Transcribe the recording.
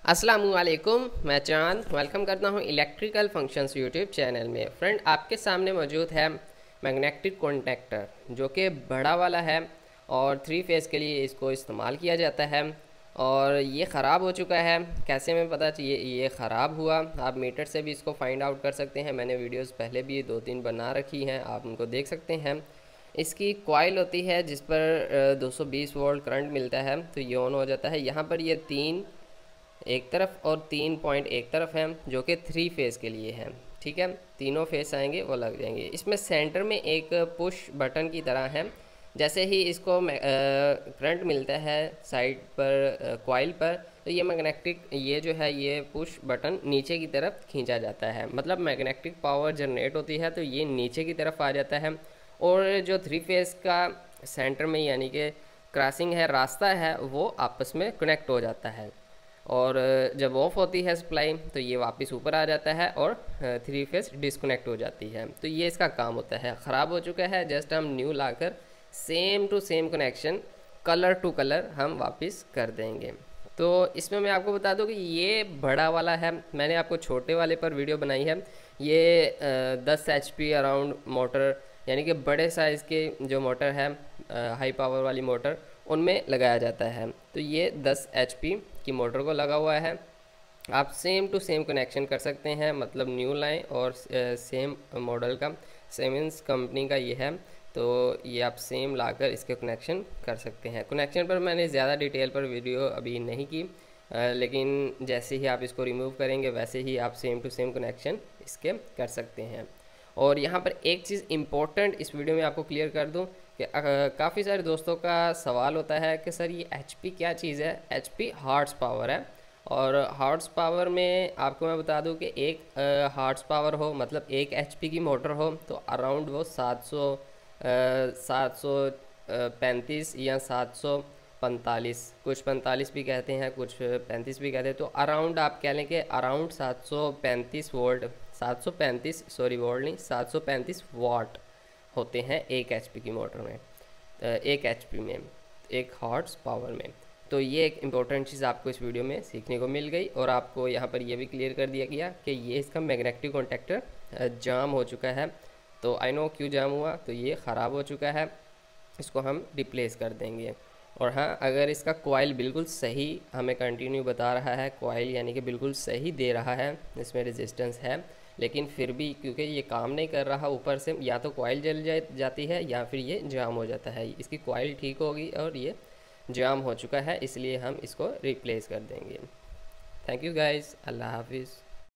अस्सलामुअलैकुम, मैं चांद वेलकम करता हूं इलेक्ट्रिकल फंक्शंस यूट्यूब चैनल में। फ्रेंड, आपके सामने मौजूद है मैग्नेटिक कॉन्टैक्टर, जो कि बड़ा वाला है और 3 फेज़ के लिए इसको इस्तेमाल किया जाता है। और ये ख़राब हो चुका है। कैसे में पता चाहिए ये ख़राब हुआ? आप मीटर से भी इसको फाइंड आउट कर सकते हैं। मैंने वीडियोस पहले भी 2-3 बना रखी हैं, आप उनको देख सकते हैं। इसकी कॉइल होती है जिस पर 220 वोल्ट करंट मिलता है, तो ये ऑन हो जाता है। यहाँ पर ये 3 एक तरफ और 3 पॉइंट एक तरफ है, जो कि 3 फेज़ के लिए है। ठीक है, तीनों फेस आएंगे वो लग जाएंगे। इसमें सेंटर में एक पुश बटन की तरह है। जैसे ही इसको करंट मिलता है साइड पर कॉइल पर, तो ये मैग्नेटिक ये जो है ये पुश बटन नीचे की तरफ खींचा जाता है। मतलब मैग्नेटिक पावर जनरेट होती है तो ये नीचे की तरफ आ जाता है। और जो 3 फेज़ का सेंटर में यानी कि क्रॉसिंग है, रास्ता है, वो आपस में कनेक्ट हो जाता है। और जब ऑफ होती है सप्लाई तो ये वापस ऊपर आ जाता है और 3 फेज़ डिस्कनेक्ट हो जाती है। तो ये इसका काम होता है। ख़राब हो चुका है, जस्ट हम न्यू लाकर same to same connection colour to colour हम वापस कर देंगे। तो इसमें मैं आपको बता दूं कि ये बड़ा वाला है, मैंने आपको छोटे वाले पर वीडियो बनाई है। ये 10 HP अराउंड मोटर, यानी कि बड़े साइज़ के जो मोटर है, हाई पावर वाली मोटर, उनमें लगाया जाता है। तो ये 10 HP की मोटर को लगा हुआ है। आप सेम टू सेम कनेक्शन कर सकते हैं, मतलब न्यू लाइन और सेम मॉडल का, सेमेंस कंपनी का ये है। तो ये आप सेम लाकर इसके कनेक्शन कर सकते हैं। कनेक्शन पर मैंने ज़्यादा डिटेल पर वीडियो अभी नहीं की, लेकिन जैसे ही आप इसको रिमूव करेंगे वैसे ही आप सेम टू सेम कनेक्शन इसके कर सकते हैं। और यहाँ पर एक चीज़ इम्पोर्टेंट इस वीडियो में आपको क्लियर कर दूँ कि काफ़ी सारे दोस्तों का सवाल होता है कि सर ये HP क्या चीज़ है। HP हॉर्स पावर है। और हॉर्स पावर में आपको मैं बता दूं कि एक हॉर्स पावर हो, मतलब 1 HP की मोटर हो, तो अराउंड वो 735 या 745, कुछ 45 भी कहते हैं, कुछ 35 भी कहते हैं। तो अराउंड आप कह लें कि अराउंड 735 वोल्ट, 735 सॉरी वोल्ट नहीं, 735 वाट होते हैं 1 HP की मोटर में, 1 HP में, एक हॉर्स पावर में। तो ये एक इम्पोर्टेंट चीज़ आपको इस वीडियो में सीखने को मिल गई। और आपको यहाँ पर ये भी क्लियर कर दिया गया कि ये इसका मैग्नेटिक कॉन्टैक्टर जाम हो चुका है। तो आई नो क्यों जाम हुआ, तो ये ख़राब हो चुका है, इसको हम रिप्लेस कर देंगे। और हाँ, अगर इसका कॉइल बिल्कुल सही हमें कंटिन्यू बता रहा है, कॉइल यानी कि बिल्कुल सही दे रहा है, इसमें रेजिस्टेंस है, लेकिन फिर भी क्योंकि ये काम नहीं कर रहा, ऊपर से या तो कॉइल जल जाती है या फिर ये जाम हो जाता है। इसकी कॉइल ठीक होगी और ये जाम हो चुका है, इसलिए हम इसको रिप्लेस कर देंगे। थैंक यू गाइस, अल्लाह हाफिज़।